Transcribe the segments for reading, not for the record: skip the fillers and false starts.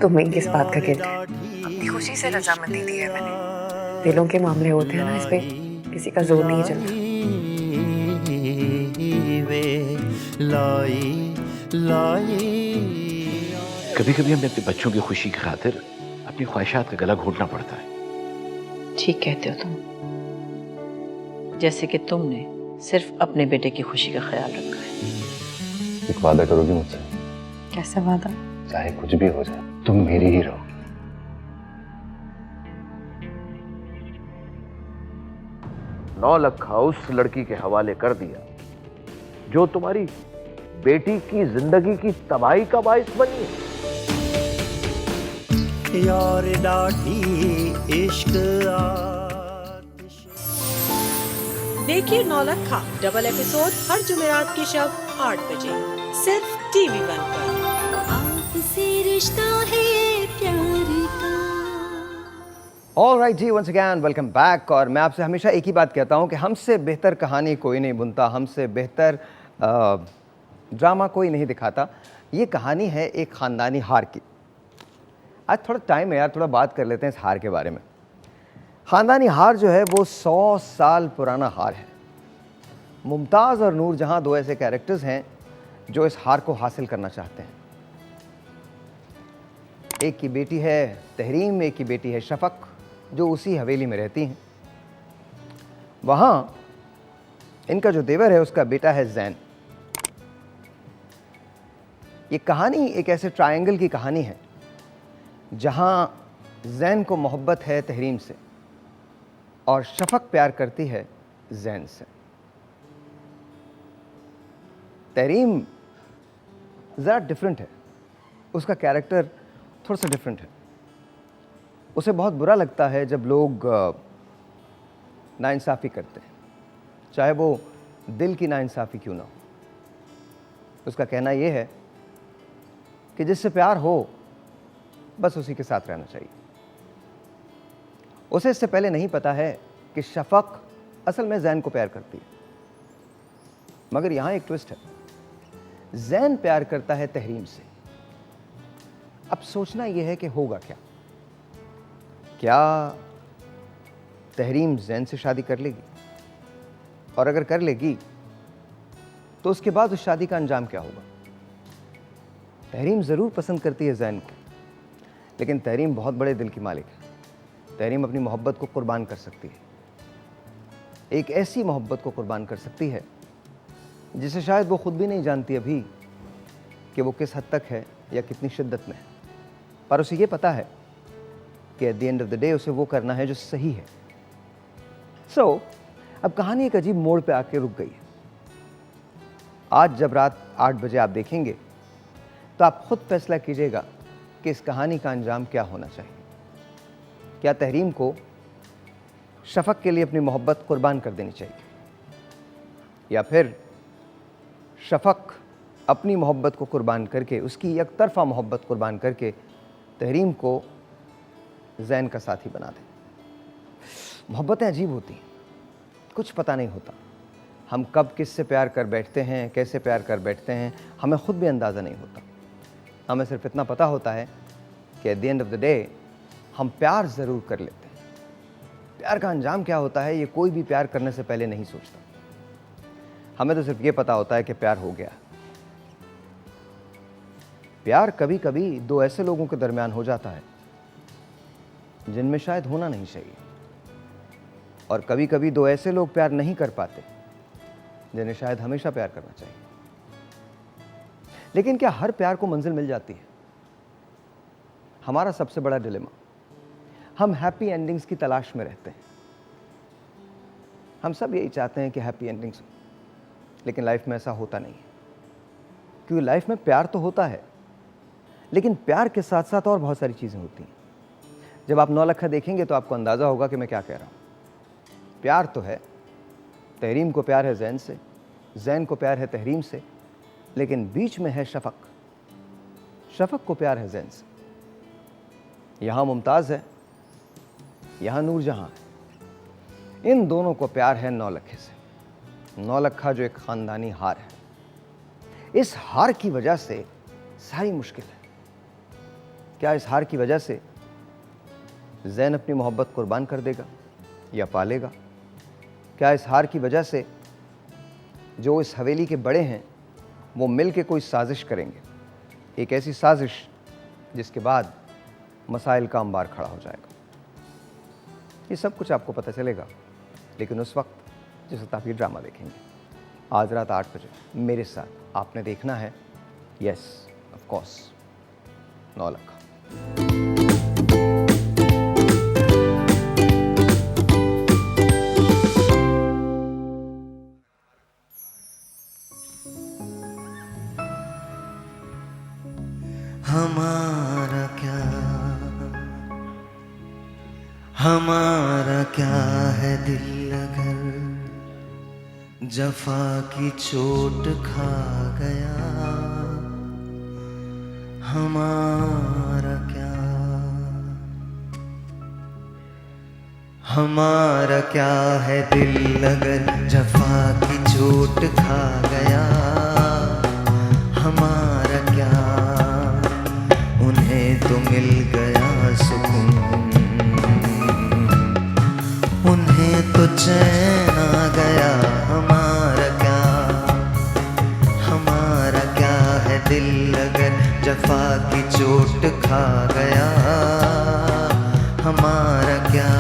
तुम्हें किस बात का गिल्ट है? अपनी खुशी से रजामंदी दी है मैंने। दिलों के मामले होते हैं ना, इस पे किसी का जोर नहीं चलता। कभी कभी हमें अपने बच्चों की खुशी की खातिर अपनी ख्वाहिशात का गला घोटना पड़ता है। ठीक कहते हो तुम। जैसे कि तुमने सिर्फ अपने बेटे की खुशी का ख्याल रखा है। एक वादा करोगी मुझसे? कैसा वादा? चाहे कुछ भी हो जाए, तुम मेरी ही रहोगी। 9 लाख उस लड़की के हवाले कर दिया जो तुम्हारी बेटी की जिंदगी की तबाही का बाइस बनी है। यार डाठी इश्क देखिए 9 लखा डबल एपिसोड हर जुमेरात की शब 8 बजे सिर्फ TV1 पर। आपसे रिश्ता है प्यार का। ऑल राइट जी, वंस अगैन वेलकम बैक। और मैं आपसे हमेशा एक ही बात कहता हूँ कि हमसे बेहतर कहानी कोई नहीं बुनता, हमसे बेहतर ड्रामा कोई नहीं दिखाता। ये कहानी है एक ख़ानदानी हार की। आज थोड़ा टाइम है यार, थोड़ा बात कर लेते हैं इस हार के बारे में। ख़ानदानी हार जो है वो 100 साल पुराना हार है। मुमताज़ और नूरजहां दो ऐसे कैरेक्टर्स हैं जो इस हार को हासिल करना चाहते हैं। एक की बेटी है तहरीम, एक की बेटी है शफ़क़, जो उसी हवेली में रहती हैं। वहाँ इनका जो देवर है उसका बेटा है ज़ैन। ये कहानी एक ऐसे ट्रायंगल की कहानी है जहाँ ज़ैन को मोहब्बत है तहरीम से और शफ़क़ प्यार करती है ज़ैन से। तहरीम ज़रा डिफरेंट है, उसका कैरेक्टर थोड़ा सा डिफरेंट है। उसे बहुत बुरा लगता है जब लोग नाइंसाफ़ी करते हैं, चाहे वो दिल की नाइंसाफ़ी क्यों ना हो। उसका कहना यह है कि जिससे प्यार हो बस उसी के साथ रहना चाहिए। उसे इससे पहले नहीं पता है कि शफ़क़ असल में ज़ैन को प्यार करती है। मगर यहाँ एक ट्विस्ट है, ज़ैन प्यार करता है तहरीम से। अब सोचना यह है कि होगा क्या? क्या तहरीम ज़ैन से शादी कर लेगी? और अगर कर लेगी तो उसके बाद उस शादी का अंजाम क्या होगा? तहरीम ज़रूर पसंद करती है ज़ैन को, लेकिन तहरीम बहुत बड़े दिल की मालिक है। तहरीम अपनी मोहब्बत को कुर्बान कर सकती है, एक ऐसी मोहब्बत को कुर्बान कर सकती है जिसे शायद वो खुद भी नहीं जानती अभी कि वो किस हद तक है या कितनी शिद्दत में है। पर उसे ये पता है कि eight the end of the day उसे वो करना है जो सही है। अब कहानी एक अजीब मोड़ पे आके रुक गई है। आज जब रात 8 बजे आप देखेंगे तो आप खुद फैसला कीजिएगा कि इस कहानी का अंजाम क्या होना चाहिए। क्या तहरीम को शफ़क़ के लिए अपनी मोहब्बत कुर्बान कर देनी चाहिए, या फिर शफ़क़ अपनी मोहब्बत को कुर्बान करके, उसकी एक तरफ़ा मोहब्बत कुर्बान करके तहरीम को ज़ैन का साथी बना दे। मोहब्बतें अजीब होती हैं, कुछ पता नहीं होता। हम कब किससे प्यार कर बैठते हैं, कैसे प्यार कर बैठते हैं, हमें ख़ुद भी अंदाज़ा नहीं होता। हमें सिर्फ इतना पता होता है कि eight the end of the day हम प्यार ज़रूर कर लेते हैं। प्यार का अंजाम क्या होता है ये कोई भी प्यार करने से पहले नहीं सोचता। हमें तो सिर्फ ये पता होता है कि प्यार हो गया। प्यार कभी कभी दो ऐसे लोगों के दरमियान हो जाता है जिनमें शायद होना नहीं चाहिए, और कभी कभी दो ऐसे लोग प्यार नहीं कर पाते जिन्हें शायद हमेशा प्यार करना चाहिए। लेकिन क्या हर प्यार को मंजिल मिल जाती है? हमारा सबसे बड़ा डिलेमा, हम हैप्पी एंडिंग्स की तलाश में रहते हैं। हम सब यही चाहते हैं कि हैप्पी एंडिंग्स हो, लेकिन लाइफ में ऐसा होता नहीं है। क्योंकि लाइफ में प्यार तो होता है, लेकिन प्यार के साथ साथ और बहुत सारी चीज़ें होती हैं। जब आप 9 लखा देखेंगे तो आपको अंदाज़ा होगा कि मैं क्या कह रहा हूँ। प्यार तो है, तहरीम को प्यार है ज़ैन से, ज़ैन को प्यार है तहरीम से, लेकिन बीच में है शफ़क़। शफ़क़ को प्यार है ज़ैन से। यहाँ मुमताज़ है, यहाँ नूरजहां है। इन दोनों को प्यार है 9 लखे से। 9 लखा जो एक ख़ानदानी हार है। इस हार की वजह से सारी मुश्किल है क्या इस हार की वजह से ज़ैन अपनी मोहब्बत कुर्बान कर देगा या पालेगा? क्या इस हार की वजह से जो इस हवेली के बड़े हैं वो मिल के कोई साजिश करेंगे, एक ऐसी साजिश जिसके बाद मसाइल का अंबार खड़ा हो जाएगा? ये सब कुछ आपको पता चलेगा, लेकिन उस वक्त जिस वक्त आप ये ड्रामा देखेंगे आज रात 8 बजे मेरे साथ। आपने देखना है, यस ऑफ कोर्स, नौलखा। हमारा क्या है दिल अगर जफा की चोट खा गया, हमारा क्या है दिल अगर जफा की चोट खा गया, हमारा क्या, उन्हें तो मिल गया सुकून, उन्हें तो चैन आ गया, हमारा क्या है दिल अगर जफा की चोट खा गया, हमारा क्या।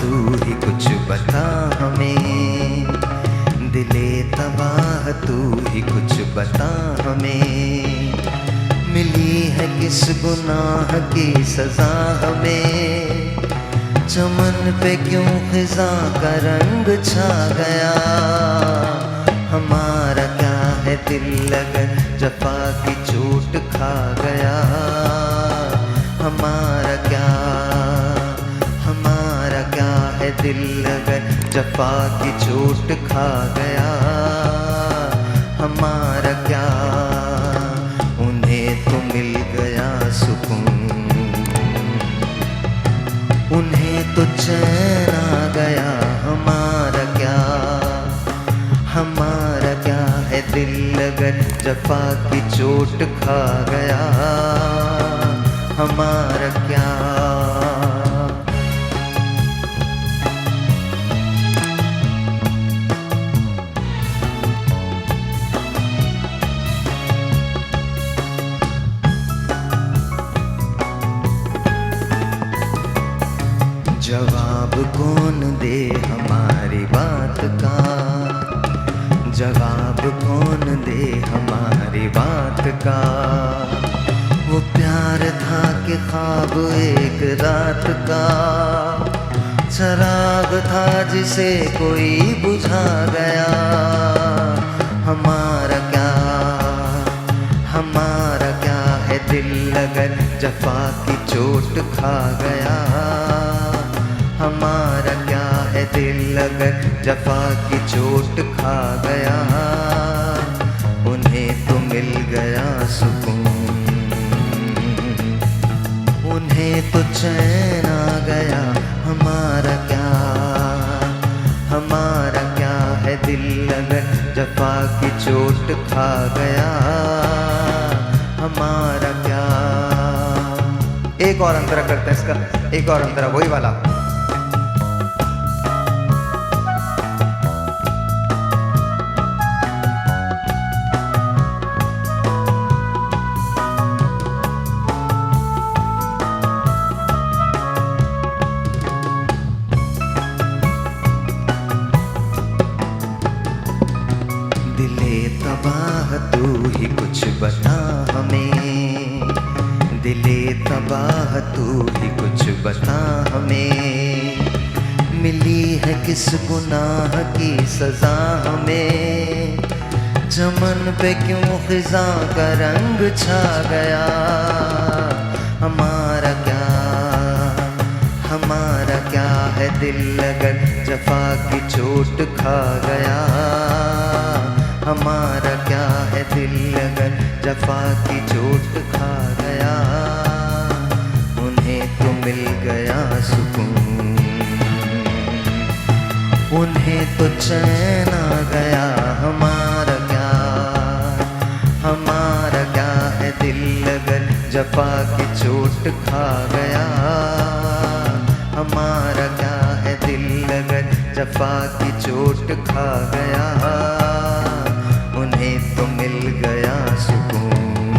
तू ही कुछ बता हमें, दिले तबाह तू ही कुछ बता हमें, मिली है किस गुनाह की सजा हमें, चमन पे क्यों खिजा का रंग छा गया, हमारा क्या है दिल अगर जफा की चोट खा गया, हमारा क्या है दिल अगर जफा की चोट खा गया, हमारा क्या, उन्हें तो मिल गया सुकून, उन्हें तो चैन आ गया, हमारा क्या है दिल अगर जफा की चोट खा गया, हमारा क्या। जवाब कौन दे हमारी बात का, जवाब कौन दे हमारी बात का, वो प्यार था कि ख्वाब एक रात का, चराग था जिसे कोई बुझा गया, हमारा क्या है दिल अगर जफा की चोट खा गया, हमारा क्या है दिल अगर जफा की चोट खा गया, उन्हें तो मिल गया सुकून, उन्हें तो चैन आ गया, हमारा क्या है दिल अगर जफा की चोट खा गया, हमारा क्या। एक और अंतरा करते हैं इसका, एक और अंतरा वही वाला। तबाह तू ही कुछ बता हमें, दिले तबाह तू ही कुछ बता हमें, मिली है किस गुनाह की सजा हमें, चमन पे क्यों खिजा का रंग छा गया, हमारा क्या है दिल अगर जफा की चोट खा गया, हमारा क्या है दिल अगर जफा की चोट खा गया, उन्हें तो मिल गया सुकून, उन्हें तो चैन आ गया। हमारा क्या है दिल अगर जफा की चोट खा गया, हमारा क्या है दिल अगर जफा की चोट खा गया, उन्हें तो मिल गया सुकून,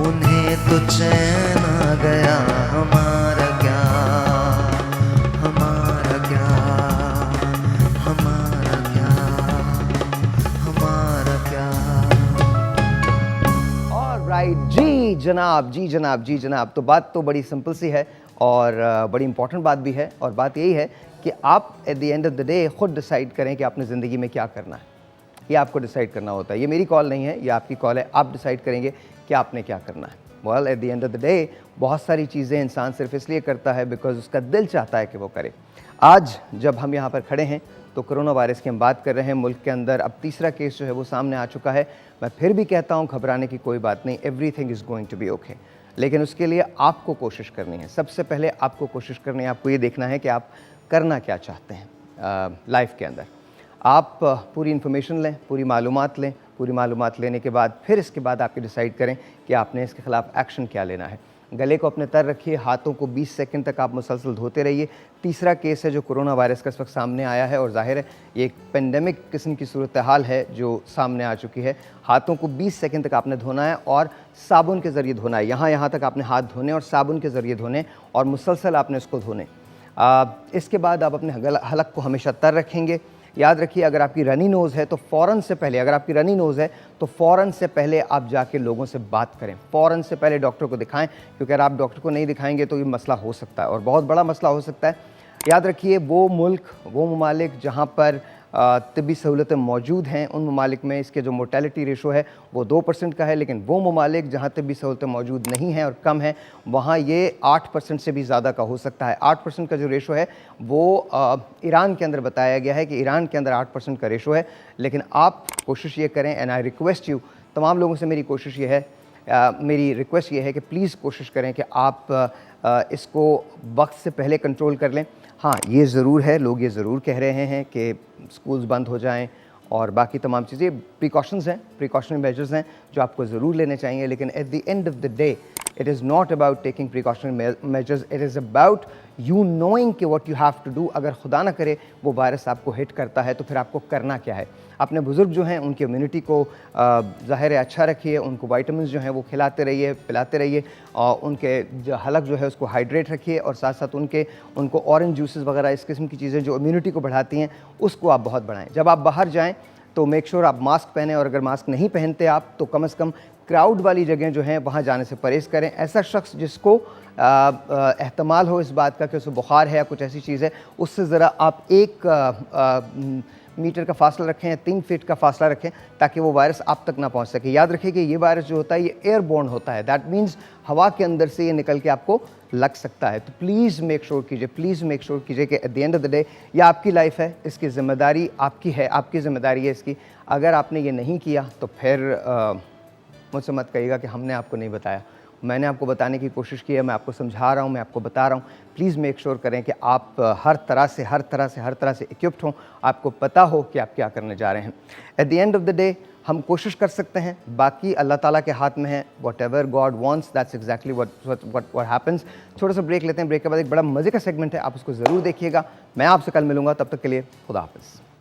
उन्हें तो चैन आ गया। हमारा क्या, हमारा क्या, हमारा क्या, हमारा क्या। ऑलराइट, जी जनाब, जी जनाब, जी जनाब। तो बात तो बड़ी सिंपल सी है और बड़ी इंपॉर्टेंट बात भी है, और बात यही है कि आप eight the end of the day खुद डिसाइड करें कि आपने ज़िंदगी में क्या करना है। ये आपको डिसाइड करना होता है, ये मेरी कॉल नहीं है, ये आपकी कॉल है। आप डिसाइड करेंगे कि आपने क्या करना है। Well, eight the end of the day बहुत सारी चीज़ें इंसान सिर्फ इसलिए करता है बिकॉज उसका दिल चाहता है कि वो करे। आज जब हम यहाँ पर खड़े हैं तो कोरोना वायरस की हम बात कर रहे हैं। मुल्क के अंदर अब तीसरा केस जो है वो सामने आ चुका है। मैं फिर भी कहता हूँ घबराने की कोई बात नहीं, everything is going to be okay. लेकिन उसके लिए आपको कोशिश करनी है। सबसे पहले आपको कोशिश करनी है, आपको ये देखना है कि आप करना क्या चाहते हैं लाइफ के अंदर। आप पूरी इन्फॉर्मेशन लें, पूरी मालूमात लें। पूरी मालूमात लेने के बाद फिर इसके बाद आप डिसाइड करें कि आपने इसके ख़िलाफ़ एक्शन क्या लेना है। गले को अपने तर रखिए, हाथों को 20 सेकंड तक आप मुसलसल धोते रहिए। तीसरा केस है जो कोरोना वायरस का इस वक्त सामने आया है, और ज़ाहिर है ये एक पेंडेमिक किस्म की सूरत हाल है जो सामने आ चुकी है। हाथों को 20 सेकंड तक आपने धोना है और साबुन के ज़रिए धोना है। यहाँ तक आपने हाथ धोने और साबुन के ज़रिए धोने, और मुसलसल आपने इसको धोने। इसके बाद आप अपने हलक को हमेशा तर रखेंगे। याद रखिए, अगर आपकी रनी नोज़ है तो फ़ौरन से पहले, अगर आपकी रनी नोज़ है तो फ़ौरन से पहले आप जाके लोगों से बात करें। फ़ौरन से पहले डॉक्टर को दिखाएं, क्योंकि अगर आप डॉक्टर को नहीं दिखाएंगे तो ये मसला हो सकता है, और बहुत बड़ा मसला हो सकता है। याद रखिए, वो मुल्क, वो ममालिक जहाँ पर तिब्बी सहूलतें मौजूद हैं, उन ममालिक में इसके जो मोर्टेलिटी रेशो है वो 2% का है। लेकिन वो ममालिक जहाँ तिब्बी सहूलतें मौजूद नहीं हैं और कम हैं, वहाँ ये 8% से भी ज़्यादा का हो सकता है। 8% का जो रेशो है वो ईरान के अंदर बताया गया है कि ईरान के अंदर 8% का रेशो है। लेकिन आप कोशिश ये करें, एंड आई रिक्वेस्ट यू, तमाम लोगों से मेरी कोशिश ये है, मेरी रिक्वेस्ट ये है कि प्लीज़ कोशिश करें कि आप इसको वक्त से पहले कंट्रोल कर लें। हाँ, ये ज़रूर है, लोग ये ज़रूर कह रहे हैं कि स्कूल्स बंद हो जाएं और बाकी तमाम चीज़ें, प्रिकॉशंस हैं, प्रिकॉशनरी मेजर्स हैं जो आपको ज़रूर लेने चाहिए। लेकिन at the end of the day it is not about taking precautionary measures, it is about you knowing कि what you have to do. अगर खुदा ना करे वो वायरस आपको हिट करता है तो फिर आपको करना क्या है। अपने बुज़ुर्ग जो हैं उनकी इम्यूनिटी को ज़ाहिर है अच्छा रखिए, उनको वाइटामिन जो हैं वो खिलाते रहिए, पिलाते रहिए, और उनके जो हलक जो है उसको हाइड्रेट रखिए, और साथ साथ उनको ऑरेंज जूसेस वगैरह इस किस्म की चीज़ें जो इम्यूनिटी को बढ़ाती हैं उसको आप बहुत बढ़ाएं। जब आप बाहर जाएँ तो मेक श्योर आप मास्क पहनें, और अगर मास्क नहीं पहनते आप तो कम से कम क्राउड वाली जगह जो हैं वहाँ जाने से परहेज़ करें। ऐसा शख्स जिसको एहतमाल हो इस बात का कि उसे बुखार है या कुछ ऐसी चीज़ है, उससे ज़रा आप 1 मीटर का फासला रखें या 3 फीट का फासला रखें, ताकि वो वायरस आप तक ना पहुंच सके। याद रखें कि ये वायरस जो होता है ये एयरबोर्न होता है, दैट मीन्स हवा के अंदर से ये निकल के आपको लग सकता है। तो प्लीज़ मेक श्योर कीजिए, प्लीज़ मेक श्योर कीजिए कि eight the end of the day ये आपकी लाइफ है, इसकी ज़िम्मेदारी आपकी है, आपकी ज़िम्मेदारी है इसकी। अगर आपने ये नहीं किया तो फिर मुझसे मत कहिएगा कि हमने आपको नहीं बताया। मैंने आपको बताने की कोशिश की है, मैं आपको समझा रहा हूँ, मैं आपको बता रहा हूँ। प्लीज़ मेक श्योर करें कि आप हर तरह से इक्विप्ड हों, आपको पता हो कि आप क्या करने जा रहे हैं। Eight the end of the day हम कोशिश कर सकते हैं, बाकी अल्लाह ताला के हाथ में है। Whatever God wants that's exactly what happens. छोटा सा ब्रेक लेते हैं, ब्रेक के बाद एक बड़ा मज़े का सेगमेंट है, आप उसको ज़रूर देखिएगा। मैं आपसे कल मिलूंगा, तब तक के लिए खुदा हाफ़िज़।